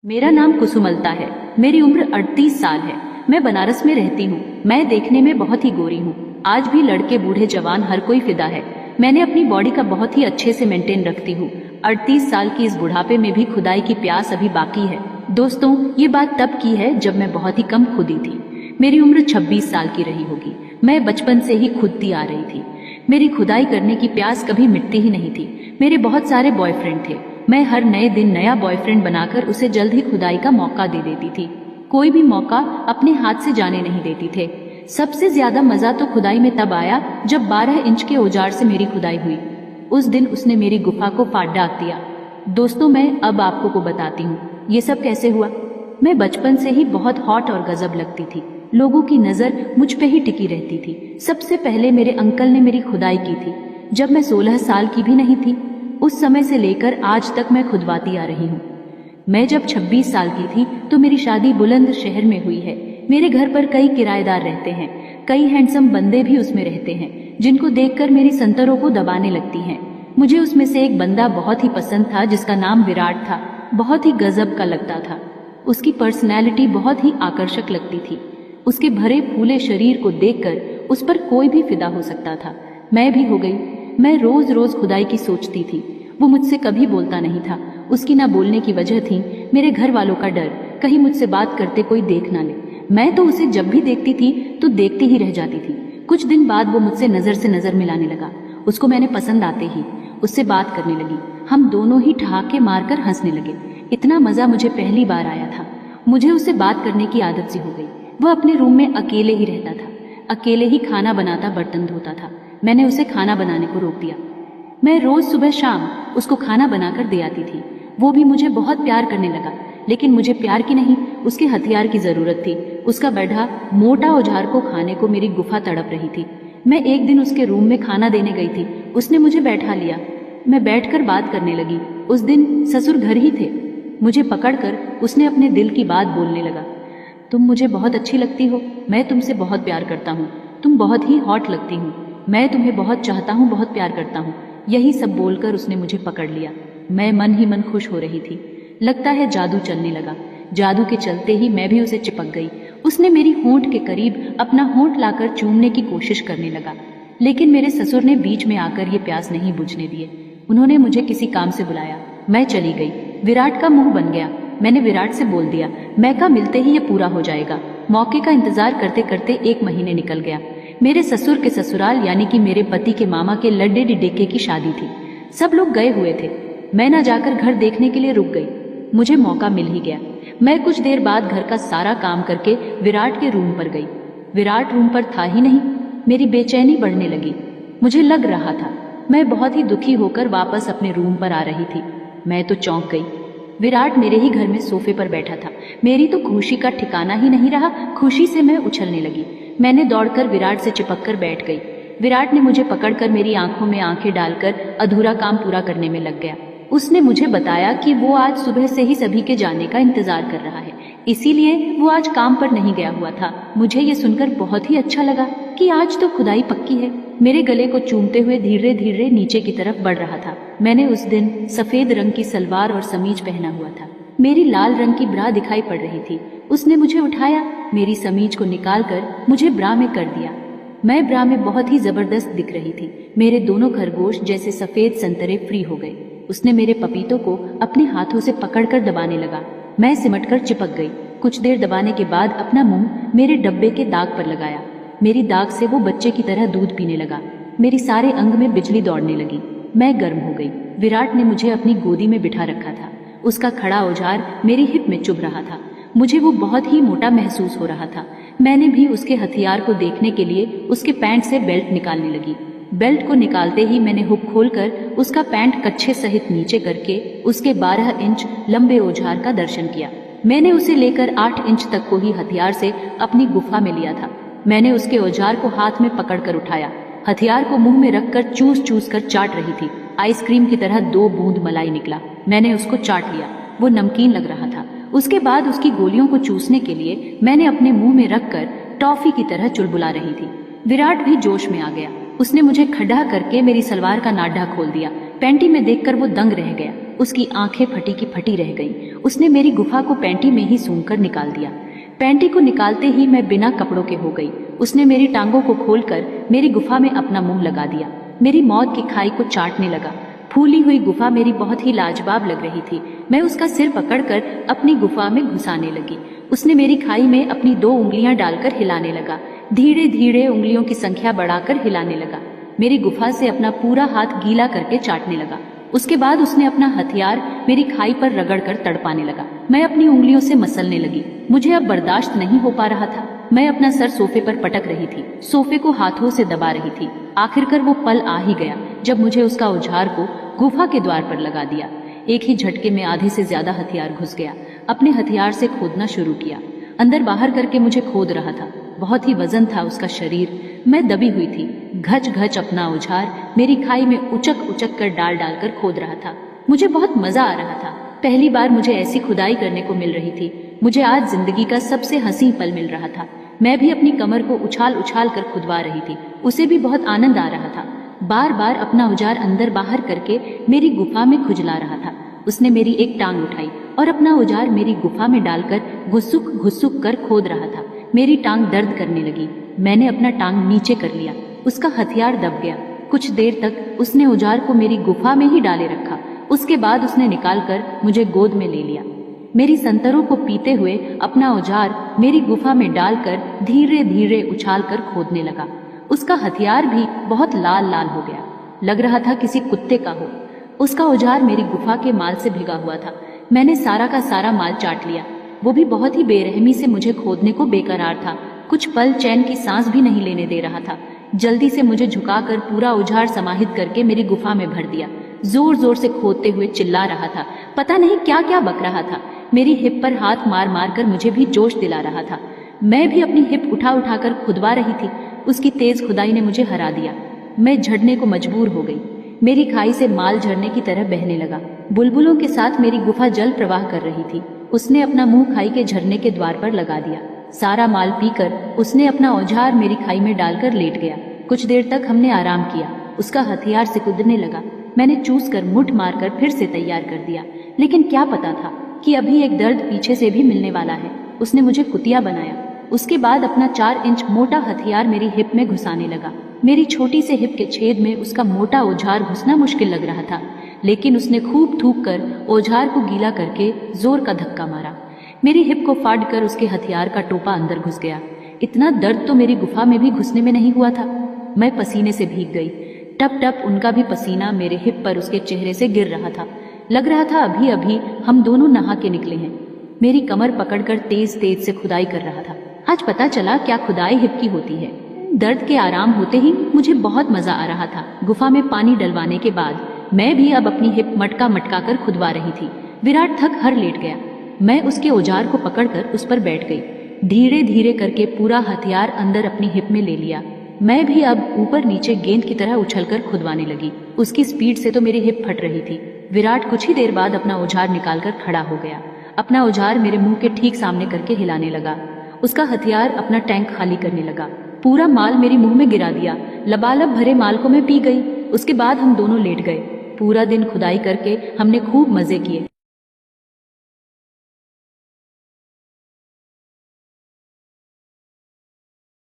मेरा नाम कुसुमलता है। मेरी उम्र 38 साल है। मैं बनारस में रहती हूँ। मैं देखने में बहुत ही गोरी हूँ। आज भी लड़के बूढ़े जवान हर कोई फिदा है। मैंने अपनी बॉडी का बहुत ही अच्छे से मेंटेन रखती हूँ। 38 साल की इस बुढ़ापे में भी खुदाई की प्यास अभी बाकी है। दोस्तों, ये बात तब की है जब मैं बहुत ही कम खुदी थी। मेरी उम्र 26 साल की रही होगी। मैं बचपन से ही खुदती आ रही थी। मेरी खुदाई करने की प्यास कभी मिटती ही नहीं थी। मेरे बहुत सारे बॉयफ्रेंड थे। मैं हर नए दिन नया बॉयफ्रेंड बनाकर उसे जल्द ही खुदाई का मौका दे देती थी। कोई भी मौका अपने हाथ से जाने नहीं देती थे। सबसे ज्यादा मजा तो खुदाई में तब आया जब 12 इंच के औजार से मेरी खुदाई हुई। उस दिन उसने मेरी गुफा को फाड़ डाक दिया। दोस्तों, मैं अब आपको को बताती हूँ ये सब कैसे हुआ। मैं बचपन से ही बहुत हॉट और गजब लगती थी। लोगों की नजर मुझ पे ही टिकी रहती थी। सबसे पहले मेरे अंकल ने मेरी खुदाई की थी जब मैं 16 साल की भी नहीं थी। उस समय से लेकर आज तक मैं खुदवाती आ रही हूँ। मैं जब 26 साल की थी तो मेरी शादी बुलंद शहर में हुई है। मेरे घर पर कई किराएदार रहते हैं। कई हैंडसम बंदे भी उसमें रहते हैं जिनको देखकर मेरी संतरों को दबाने लगती हैं। मुझे उसमें से एक बंदा बहुत ही पसंद था जिसका नाम विराट था। बहुत ही गजब का लगता था। उसकी पर्सनैलिटी बहुत ही आकर्षक लगती थी। उसके भरे फूले शरीर को देखकर उस पर कोई भी फिदा हो सकता था। मैं भी हो गई। मैं रोज रोज खुदाई की सोचती थी। वो मुझसे कभी बोलता नहीं था। उसकी ना बोलने की वजह थी मेरे घर वालों का डर, कहीं मुझसे बात करते कोई देख ना ले। मैं तो उसे जब भी देखती थी तो देखती ही रह जाती थी। कुछ दिन बाद वो मुझसे नजर से नजर मिलाने लगा। उसको मैंने पसंद आते ही उससे बात करने लगी। हम दोनों ही ठहाके मारकर हंसने लगे। इतना मजा मुझे पहली बार आया था। मुझे उससे बात करने की आदत सी हो गई। वह अपने रूम में अकेले ही रहता था। अकेले ही खाना बनाता, बर्तन धोता था। मैंने उसे खाना बनाने को रोक दिया। मैं रोज सुबह शाम उसको खाना बनाकर दे आती थी। वो भी मुझे बहुत प्यार करने लगा। लेकिन मुझे प्यार की नहीं, उसके हथियार की जरूरत थी। उसका बढ़ा मोटा औजार को खाने को मेरी गुफा तड़प रही थी। मैं एक दिन उसके रूम में खाना देने गई थी। उसने मुझे बैठा लिया। मैं बैठकर बात करने लगी। उस दिन ससुर घर ही थे। मुझे पकड़कर उसने अपने दिल की बात बोलने लगा। तुम मुझे बहुत अच्छी लगती हो। मैं तुमसे बहुत प्यार करता हूँ। तुम बहुत ही हॉट लगती हो। मैं तुम्हें बहुत चाहता हूँ, बहुत प्यार करता हूँ। यही सब बोलकर उसने मुझे पकड़ लिया। मैं मन ही मन खुश हो रही थी। लगता है जादू चलने लगा। जादू के चलते ही मैं भी उसे चिपक गई। उसने मेरी होंठ के करीब अपना होंठ लाकर चूमने की कोशिश करने लगा। लेकिन मेरे ससुर ने बीच में आकर ये प्यास नहीं बुझने दिए। उन्होंने मुझे किसी काम से बुलाया। मैं चली गई। विराट का मुंह बन गया। मैंने विराट से बोल दिया, मैका मिलते ही ये पूरा हो जाएगा। मौके का इंतजार करते करते 1 महीने निकल गया। मेरे ससुर के ससुराल यानी कि मेरे पति के मामा के लड्डे डिडेके की शादी थी। सब लोग गए हुए थे। मैं ना जाकर घर देखने के लिए रुक गई। मुझे मौका मिल ही गया। मैं कुछ देर बाद घर का सारा काम करके विराट के रूम पर गई। विराट रूम पर था ही नहीं। मेरी बेचैनी बढ़ने लगी। मुझे लग रहा था मैं बहुत ही दुखी होकर वापस अपने रूम पर आ रही थी। मैं तो चौंक गई। विराट मेरे ही घर में सोफे पर बैठा था। मेरी तो खुशी का ठिकाना ही नहीं रहा। खुशी से मैं उछलने लगी। मैंने दौड़कर विराट से चिपककर बैठ गई। विराट ने मुझे पकड़कर मेरी आंखों में आंखें डालकर अधूरा काम पूरा करने में लग गया। उसने मुझे बताया कि वो आज सुबह से ही सभी के जाने का इंतजार कर रहा है, इसीलिए वो आज काम पर नहीं गया हुआ था। मुझे ये सुनकर बहुत ही अच्छा लगा कि आज तो खुदाई पक्की है। मेरे गले को चूमते हुए धीरे धीरे नीचे की तरफ बढ़ रहा था। मैंने उस दिन सफेद रंग की सलवार और समीज पहना हुआ था। मेरी लाल रंग की ब्रा दिखाई पड़ रही थी। उसने मुझे उठाया, मेरी समीज को निकालकर मुझे ब्रा में कर दिया। मैं ब्रा में बहुत ही जबरदस्त दिख रही थी। मेरे दोनों खरगोश जैसे सफेद संतरे फ्री हो गए। उसने मेरे पपीतों को अपने हाथों से पकड़कर दबाने लगा। मैं सिमटकर चिपक गई। कुछ देर दबाने के बाद अपना मुंह मेरे डब्बे के दाग पर लगाया। मेरी दाग से वो बच्चे की तरह दूध पीने लगा। मेरी सारे अंग में बिजली दौड़ने लगी। मैं गर्म हो गई। विराट ने मुझे अपनी गोदी में बिठा रखा था। उसका खड़ा औजार मेरी हिप में चुभ रहा था। मुझे वो बहुत ही मोटा महसूस हो रहा था। मैंने भी उसके हथियार को देखने के लिए उसके पैंट से बेल्ट निकालने लगी। बेल्ट को निकालते ही मैंने हुक खोलकर उसका पैंट कच्छे सहित नीचे करके उसके 12 इंच लंबे औजार का दर्शन किया। मैंने उसे लेकर 8 इंच तक को ही हथियार से अपनी गुफा में लिया था। मैंने उसके औजार को हाथ में पकड़कर उठाया। हथियार को मुंह में रखकर चूस चूस कर चाट रही थी। आइसक्रीम की तरह 2 बूंद मलाई निकला। मैंने उसको चाट लिया। वो नमकीन लग रहा था। उसके बाद उसकी गोलियों को चूसने के लिए मैंने अपने मुंह में रखकर टॉफी की तरह चुलबुला रही थी। विराट भी जोश में आ गया। उसने मुझे खड़ा करके मेरी सलवार का नाडा खोल दिया। पैंटी में देखकर वो दंग रह गया। उसकी आंखें फटी की फटी रह गईं। उसने मेरी गुफा को पैंटी में ही सूंघकर निकाल दिया। पैंटी को निकालते ही मैं बिना कपड़ों के हो गई। उसने मेरी टांगों को खोलकर मेरी गुफा में अपना मुंह लगा दिया। मेरी मौत की खाई को चाटने लगा। फूली हुई गुफा मेरी बहुत ही लाजवाब लग रही थी। मैं उसका सिर पकड़कर अपनी गुफा में घुसाने लगी। उसने मेरी खाई में अपनी 2 उंगलियां डालकर हिलाने लगा। धीरे धीरे उंगलियों की संख्या बढ़ाकर हिलाने लगा। मेरी गुफा से अपना पूरा हाथ गीला करके चाटने लगा। उसके बाद उसने अपना हथियार मेरी खाई पर रगड़कर तड़पाने लगा। मैं अपनी उंगलियों से मसलने लगी। मुझे अब बर्दाश्त नहीं हो पा रहा था। मैं अपना सर सोफे पर पटक रही थी, सोफे को हाथों से दबा रही थी। आखिरकार वो पल आ ही गया जब मुझे उसका औजार को गुफा के द्वार पर लगा दिया। एक ही झटके में आधे से ज्यादा हथियार घुस गया। अपने हथियार से खोदना शुरू किया। अंदर बाहर करके मुझे खोद रहा था। बहुत ही वजन था उसका शरीर। मैं दबी हुई थी। घच घच अपना औजार मेरी खाई में उचक उचक कर डाल डालकर खोद रहा था। मुझे बहुत मजा आ रहा था। पहली बार मुझे ऐसी खुदाई करने को मिल रही थी। मुझे आज जिंदगी का सबसे हसीन पल मिल रहा था। मैं भी अपनी कमर को उछाल उछाल कर खुदवा रही थी। उसे भी बहुत आनंद आ रहा था। बार बार अपना औजार अंदर बाहर करके मेरी गुफा में खुजला रहा था। उसने मेरी एक टांग उठाई और अपना औजार मेरी गुफा में डालकर घुसुक कर खोद रहा था। मेरी टांग दर्द करने लगी। मैंने अपना टांग नीचे कर लिया। उसका हथियार दब गया। कुछ देर तक उसने औजार को मेरी गुफा में ही डाले रखा। उसके बाद उसने निकालकर मुझे गोद में ले लिया। मेरी संतरों को पीते हुए अपना औजार मेरी गुफा में डालकर धीरे धीरे उछाल कर खोदने लगा। उसका हथियार भी बहुत लाल लाल हो गया। लग रहा था किसी कुत्ते का हो। उसका औजार मेरी गुफा के माल से भिगा हुआ था। मैंने सारा का सारा माल चाट लिया। वो भी बहुत ही बेरहमी से मुझे खोदने को बेकरार था। कुछ पल चैन की सांस भी नहीं लेने दे रहा था। जल्दी से मुझे झुकाकर पूरा औजार समाहित करके मेरी गुफा में भर दिया। जोर जोर से खोदते हुए चिल्ला रहा था। पता नहीं क्या क्या बक रहा था। मेरी हिप पर हाथ मार मार कर मुझे भी जोश दिला रहा था। मैं भी अपनी हिप उठा उठाकर खुदवा रही थी। उसकी तेज खुदाई ने मुझे हरा दिया। मैं झड़ने को मजबूर हो गई। मेरी खाई से माल झरने की तरह बहने लगा। बुलबुलों के साथ मेरी गुफा जल प्रवाह कर रही थी। उसने अपना मुंह खाई के झरने के द्वार पर लगा दिया। सारा माल पीकर उसने अपना औजार मेरी खाई में डालकर लेट गया। कुछ देर तक हमने आराम किया। उसका हथियार से कूदने लगा। मैंने चूस कर मुठ मारकर फिर से तैयार कर दिया। लेकिन क्या पता था कि अभी एक दर्द पीछे से भी मिलने वाला है। उसने मुझे कुतिया बनाया। उसके बाद अपना 4 इंच मोटा हथियार मेरी हिप में घुसाने लगा। मेरी छोटी से हिप के छेद में उसका मोटा औजार घुसना मुश्किल लग रहा था, लेकिन उसने खूब थूक कर औजार को गीला करके जोर का धक्का मारा। मेरी हिप को फाड़ कर उसके हथियार का टोपा अंदर घुस गया। इतना दर्द तो मेरी गुफा में भी घुसने में नहीं हुआ था। मैं पसीने से भीग गई। टप टप उनका भी पसीना मेरे हिप पर उसके चेहरे से गिर रहा था। लग रहा था अभी अभी हम दोनों नहा के निकले हैं। मेरी कमर पकड़कर तेज तेज से खुदाई कर रहा था। आज पता चला क्या खुदाई हिप की होती है। दर्द के आराम होते ही मुझे बहुत मजा आ रहा था। गुफा में पानी डलवाने के बाद मैं भी अब अपनी हिप मटका मटका कर खुदवा रही थी। विराट थक हर लेट गया। मैं उसके औजार को पकड़कर उस पर बैठ गई। धीरे धीरे करके पूरा हथियार अंदर अपनी हिप में ले लिया। मैं भी अब ऊपर नीचे गेंद की तरह उछलकर खुदवाने लगी। उसकी स्पीड से तो मेरी हिप फट रही थी। विराट कुछ ही देर बाद अपना औजार निकालकर खड़ा हो गया। अपना औजार मेरे मुंह के ठीक सामने करके हिलाने लगा। उसका हथियार अपना टैंक खाली करने लगा। पूरा माल मेरे मुंह में गिरा दिया। लबालब भरे माल को मैं पी गई। उसके बाद हम दोनों लेट गए। पूरा दिन खुदाई करके हमने खूब मजे किए।